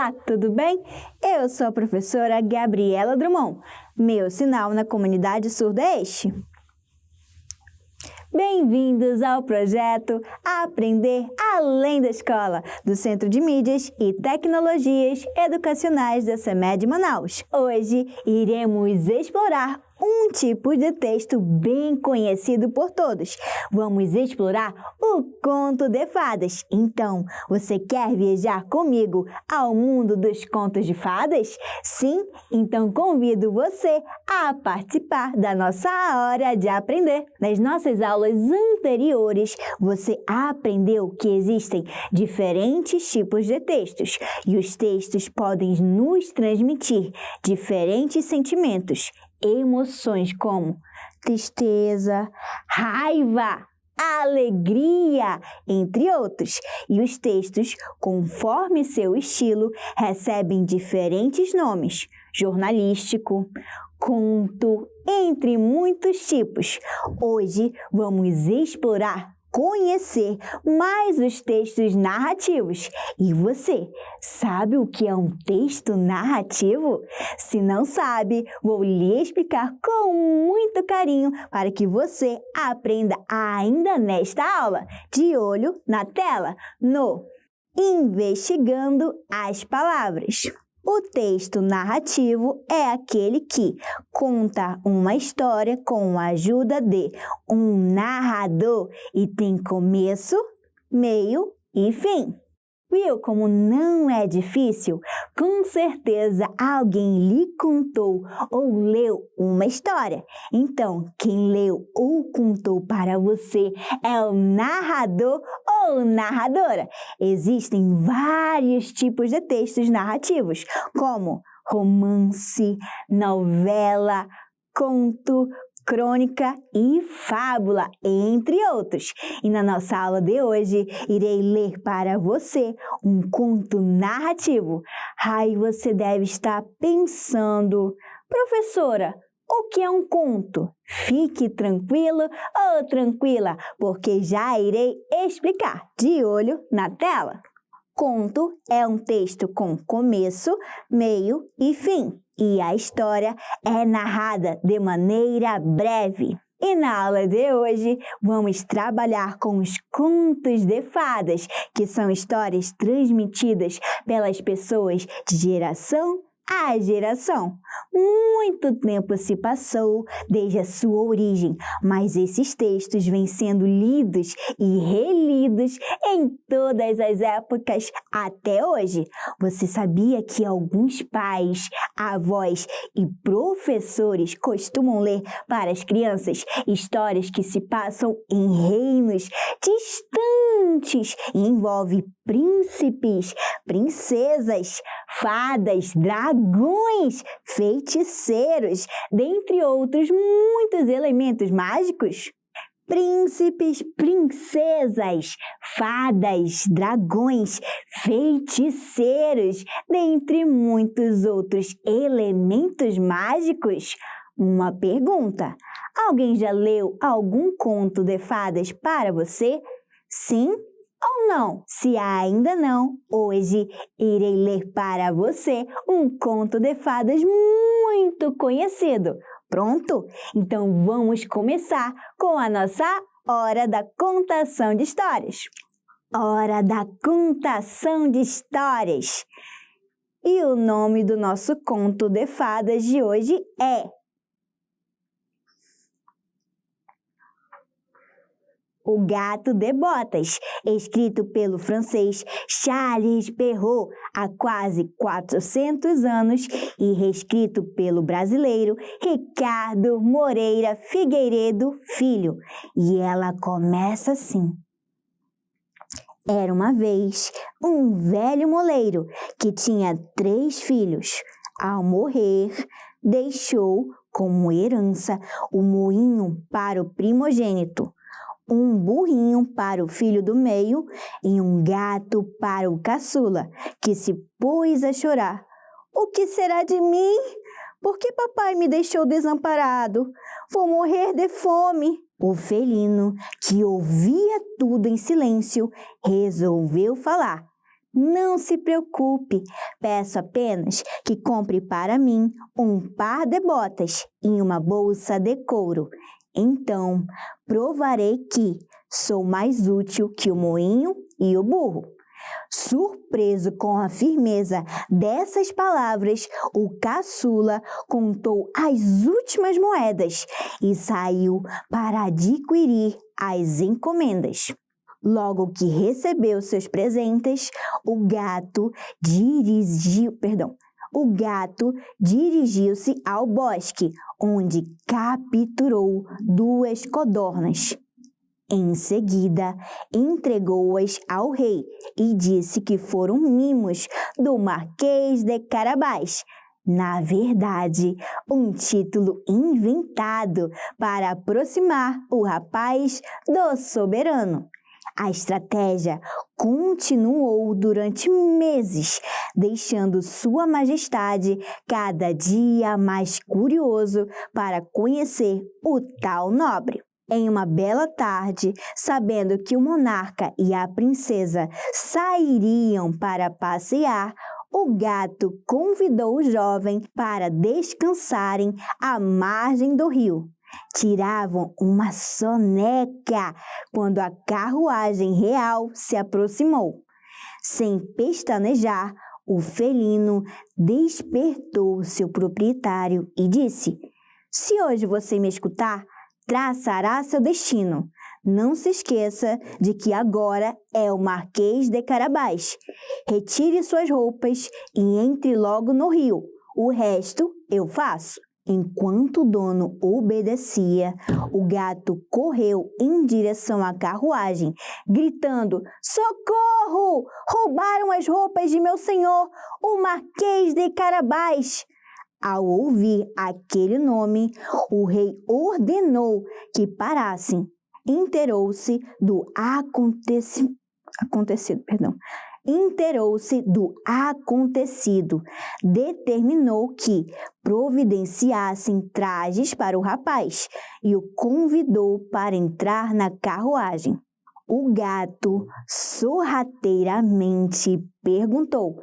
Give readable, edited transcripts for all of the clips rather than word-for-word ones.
Olá, tudo bem? Eu sou a professora Gabriela Drummond, meu sinal na comunidade Sudeste. Bem-vindos ao projeto Aprender Além da Escola, do Centro de Mídias e Tecnologias Educacionais da CEMED Manaus. Hoje iremos explorar um tipo de texto bem conhecido por todos. Vamos explorar o conto de fadas. Então, você quer viajar comigo ao mundo dos contos de fadas? Sim? Então convido você a participar da nossa hora de aprender. Nas nossas aulas anteriores, você aprendeu que existem diferentes tipos de textos e os textos podem nos transmitir diferentes sentimentos, emoções como tristeza, raiva, alegria, entre outros. E os textos, conforme seu estilo, recebem diferentes nomes: jornalístico, conto, entre muitos tipos. Hoje vamos explorar, conhecer mais os textos narrativos. E você, sabe o que é um texto narrativo? Se não sabe, vou lhe explicar com muito carinho para que você aprenda ainda nesta aula. De olho na tela, no Investigando as Palavras. O texto narrativo é aquele que conta uma história com a ajuda de um narrador e tem começo, meio e fim. Viu como não é difícil? Com certeza alguém lhe contou ou leu uma história. Então, quem leu ou contou para você é o narrador ou narradora. Existem vários tipos de textos narrativos, como romance, novela, conto, crônica e fábula, entre outros. E na nossa aula de hoje, irei ler para você um conto narrativo. Aí você deve estar pensando: professora, o que é um conto? Fique tranquilo ou tranquila, porque já irei explicar. De olho na tela. Conto é um texto com começo, meio e fim. E a história é narrada de maneira breve. E na aula de hoje, vamos trabalhar com os contos de fadas, que são histórias transmitidas pelas pessoas de geração a geração. Muito tempo se passou desde a sua origem, mas esses textos vêm sendo lidos e relidos em todas as épocas até hoje. Você sabia que alguns pais, avós e professores costumam ler para as crianças histórias que se passam em reinos distantes e envolvem príncipes, princesas, fadas, dragões, feiticeiros, dentre outros muitos elementos mágicos? Príncipes, princesas, fadas, dragões, feiticeiros, dentre muitos outros elementos mágicos? Uma pergunta: alguém já leu algum conto de fadas para você? Sim ou não? Se ainda não, hoje irei ler para você um conto de fadas muito conhecido. Pronto? Então vamos começar com a nossa Hora da Contação de Histórias. Hora da Contação de Histórias. E o nome do nosso conto de fadas de hoje é O Gato de Botas, escrito pelo francês Charles Perrault há quase 400 anos e reescrito pelo brasileiro Ricardo Moreira Figueiredo Filho. E ela começa assim: Era uma vez um velho moleiro que tinha 3 filhos. Ao morrer, deixou como herança o moinho para o primogênito, um burrinho para o filho do meio e um gato para o caçula, que se pôs a chorar. O que será de mim? Por que papai me deixou desamparado? Vou morrer de fome. O felino, que ouvia tudo em silêncio, resolveu falar: Não se preocupe, peço apenas que compre para mim um par de botas e uma bolsa de couro. Então, provarei que sou mais útil que o moinho e o burro. Surpreso com a firmeza dessas palavras, o caçula contou as últimas moedas e saiu para adquirir as encomendas. Logo que recebeu seus presentes, o gato dirigiu-se ao bosque, onde capturou 2 codornas. Em seguida, entregou-as ao rei e disse que foram mimos do Marquês de Carabás. Na verdade, um título inventado para aproximar o rapaz do soberano. A estratégia continuou durante meses, deixando Sua Majestade cada dia mais curioso para conhecer o tal nobre. Em uma bela tarde, sabendo que o monarca e a princesa sairiam para passear, o gato convidou o jovem para descansarem à margem do rio. Tiravam uma soneca quando a carruagem real se aproximou. Sem pestanejar, o felino despertou seu proprietário e disse: "Se hoje você me escutar, traçará seu destino. Não se esqueça de que agora é o Marquês de Carabás. Retire suas roupas e entre logo no rio. O resto eu faço." Enquanto o dono obedecia, o gato correu em direção à carruagem, gritando: "Socorro! Roubaram as roupas de meu senhor, o Marquês de Carabás!" Ao ouvir aquele nome, o rei ordenou que parassem. Inteirou-se do acontecido, determinou que providenciassem trajes para o rapaz e o convidou para entrar na carruagem. O gato sorrateiramente perguntou: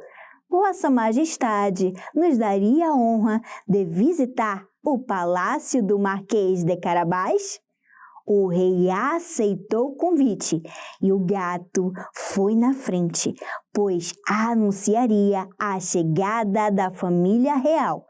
"Vossa Majestade nos daria a honra de visitar o palácio do Marquês de Carabás?" O rei aceitou o convite e o gato foi na frente, pois anunciaria a chegada da família real.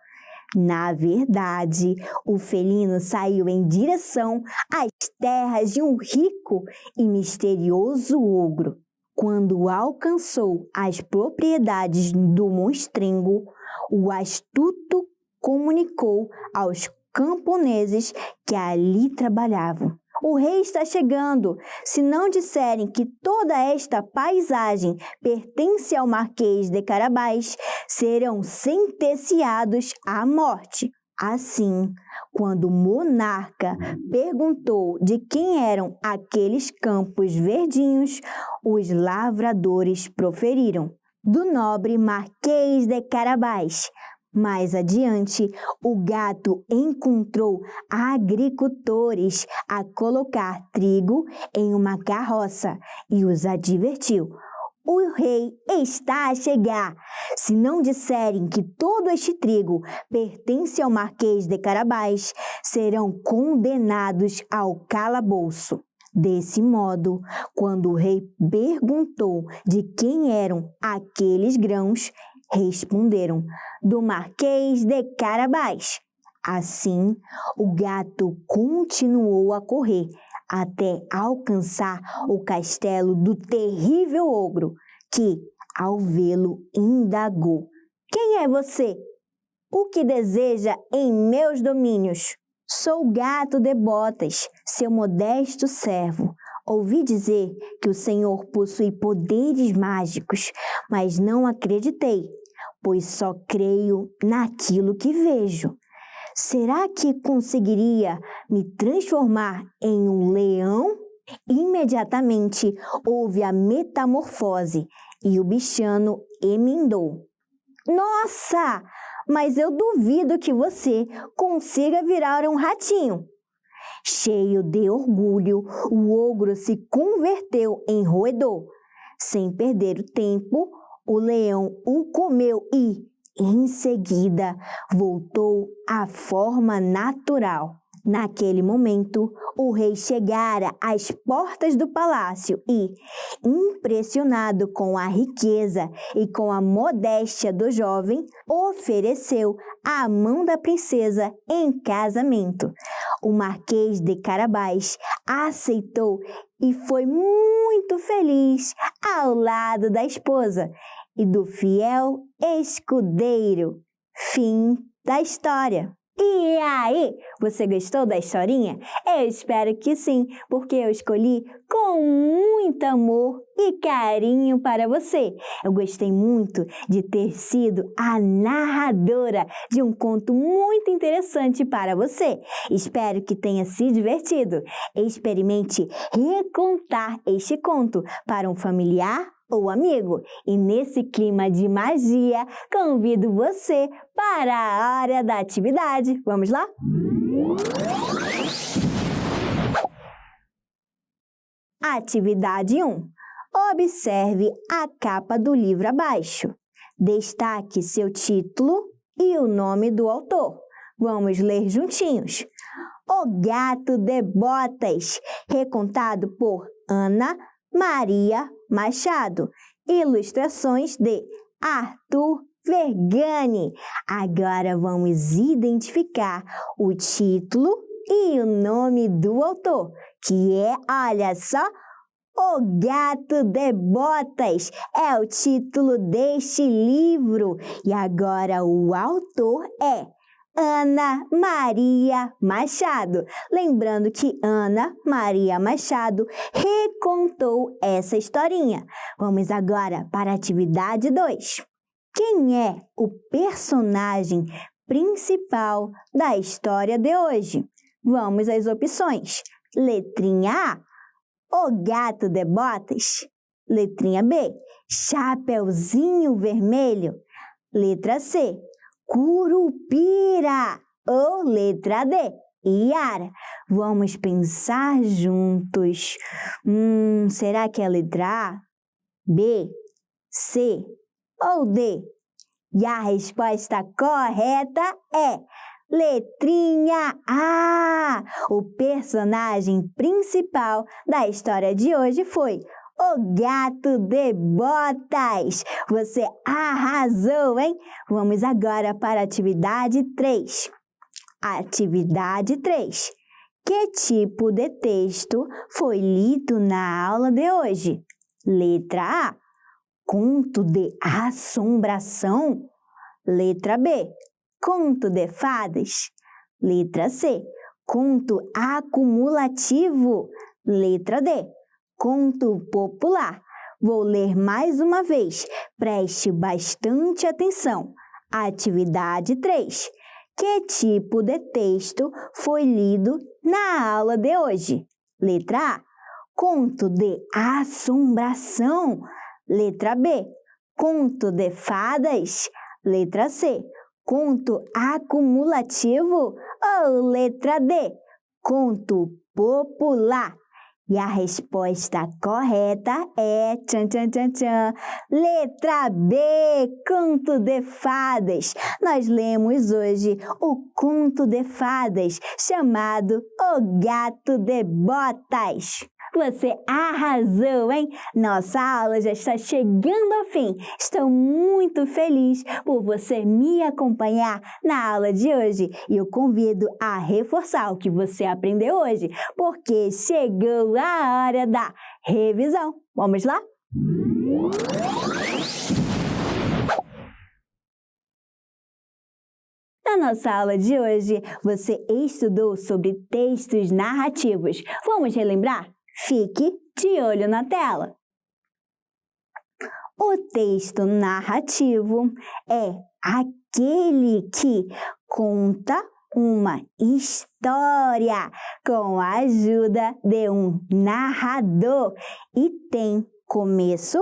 Na verdade, o felino saiu em direção às terras de um rico e misterioso ogro. Quando alcançou as propriedades do monstrengo, o astuto comunicou aos camponeses que ali trabalhavam: "O rei está chegando. Se não disserem que toda esta paisagem pertence ao Marquês de Carabás, serão sentenciados à morte." Assim, quando o monarca perguntou de quem eram aqueles campos verdinhos, os lavradores proferiram: "Do nobre Marquês de Carabás." Mais adiante, o gato encontrou agricultores a colocar trigo em uma carroça e os advertiu: "O rei está a chegar. Se não disserem que todo este trigo pertence ao Marquês de Carabás, serão condenados ao calabouço." Desse modo, quando o rei perguntou de quem eram aqueles grãos, responderam: "Do Marquês de Carabás." Assim, o gato continuou a correr até alcançar o castelo do terrível ogro, que, ao vê-lo, indagou: "Quem é você? O que deseja em meus domínios?" "Sou o Gato de Botas, seu modesto servo. Ouvi dizer que o senhor possui poderes mágicos, mas não acreditei, pois só creio naquilo que vejo. Será que conseguiria me transformar em um leão?" Imediatamente houve a metamorfose e o bichano emendou: "Nossa, mas eu duvido que você consiga virar um ratinho." Cheio de orgulho, o ogro se converteu em roedor. Sem perder o tempo, O leão o comeu e, em seguida, voltou à forma natural. Naquele momento, o rei chegara às portas do palácio e, impressionado com a riqueza e com a modéstia do jovem, ofereceu a mão da princesa em casamento. O Marquês de Carabás aceitou e foi muito feliz ao lado da esposa e do fiel escudeiro. Fim da história. E aí, você gostou da historinha? Eu espero que sim, porque eu escolhi com muito amor e carinho para você. Eu gostei muito de ter sido a narradora de um conto muito interessante para você. Espero que tenha se divertido. Experimente recontar este conto para um familiar ou amigo. E nesse clima de magia, convido você para a hora da atividade. Vamos lá? Atividade 1. Observe a capa do livro abaixo. Destaque seu título e o nome do autor. Vamos ler juntinhos. O Gato de Botas, recontado por Ana Maria Machado. Ilustrações de Arthur Vergani. Agora vamos identificar o título e o nome do autor, que é, olha só, O Gato de Botas. É o título deste livro. E agora o autor é Ana Maria Machado. Lembrando que Ana Maria Machado recontou essa historinha. Vamos agora para a atividade 2. Quem é o personagem principal da história de hoje? Vamos às opções. Letrinha A, O Gato de Botas. Letrinha B, Chapeuzinho Vermelho. Letra C, Curupira. Ou letra D, Iara. Vamos pensar juntos. Será que é a letra A, B, C ou D? E a resposta correta é letrinha A. O personagem principal da história de hoje foi O Gato de Botas. Você arrasou, hein? Vamos agora para a atividade 3. Atividade 3. Que tipo de texto foi lido na aula de hoje? Letra A, conto de assombração. Letra B, conto de fadas. Letra C, conto acumulativo. Letra D, conto popular. Vou ler mais uma vez. Preste bastante atenção. Atividade 3. Que tipo de texto foi lido na aula de hoje? Letra A, conto de assombração. Letra B, conto de fadas. Letra C, conto acumulativo. Ou letra D, conto popular. E a resposta correta é letra B, conto de fadas. Nós lemos hoje o conto de fadas, chamado O Gato de Botas. Você arrasou, hein? Nossa aula já está chegando ao fim. Estou muito feliz por você me acompanhar na aula de hoje. E eu convido a reforçar o que você aprendeu hoje, porque chegou a hora da revisão. Vamos lá? Na nossa aula de hoje, você estudou sobre textos narrativos. Vamos relembrar? Fique de olho na tela. O texto narrativo é aquele que conta uma história com a ajuda de um narrador e tem começo,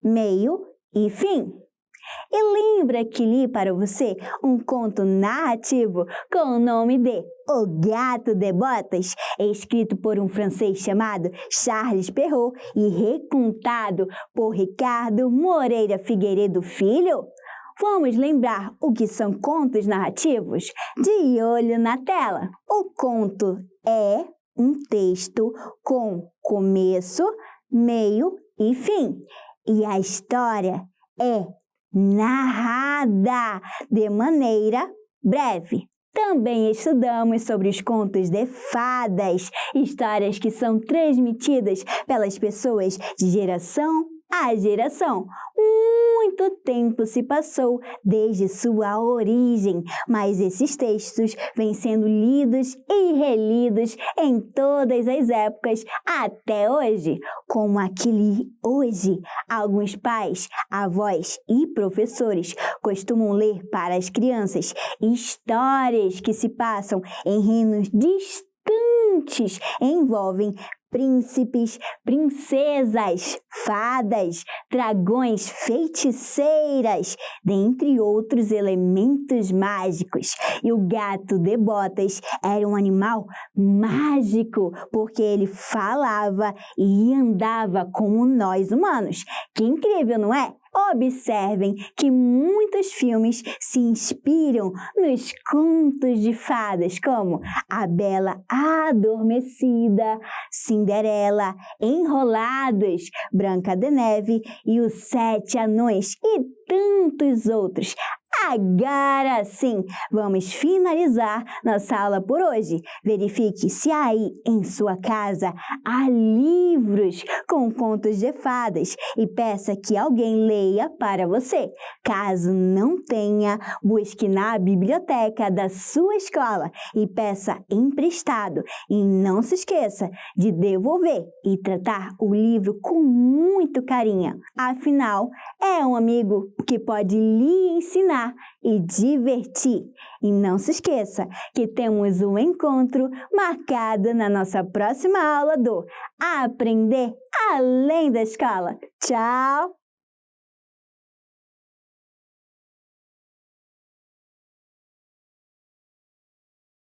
meio e fim. E lembra que li para você um conto narrativo com o nome de O Gato de Botas, escrito por um francês chamado Charles Perrault e recontado por Ricardo Moreira Figueiredo Filho? Vamos lembrar o que são contos narrativos? De olho na tela! O conto é um texto com começo, meio e fim. E a história é narrada de maneira breve. Também estudamos sobre os contos de fadas, histórias que são transmitidas pelas pessoas de geração a geração. Muito tempo se passou desde sua origem, mas esses textos vêm sendo lidos e relidos em todas as épocas até hoje. Como aqui li hoje, alguns pais, avós e professores costumam ler para as crianças histórias que se passam em reinos distantes, envolvem príncipes, princesas, fadas, dragões, feiticeiras, dentre outros elementos mágicos. E o gato de botas era um animal mágico, porque ele falava e andava como nós humanos. Que incrível, não é? Observem que muitos filmes se inspiram nos contos de fadas, como A Bela Adormecida, Cinderela, Enrolados, Branca de Neve e Os Sete Anões e tantos outros. Agora sim, vamos finalizar nossa aula por hoje. Verifique se aí em sua casa há livros com contos de fadas e peça que alguém leia para você. Caso não tenha, busque na biblioteca da sua escola e peça emprestado. E não se esqueça de devolver e tratar o livro com muito carinho. Afinal, é um amigo que pode lhe ensinar e divertir. E não se esqueça que temos um encontro marcado na nossa próxima aula do Aprender Além da Escola. Tchau!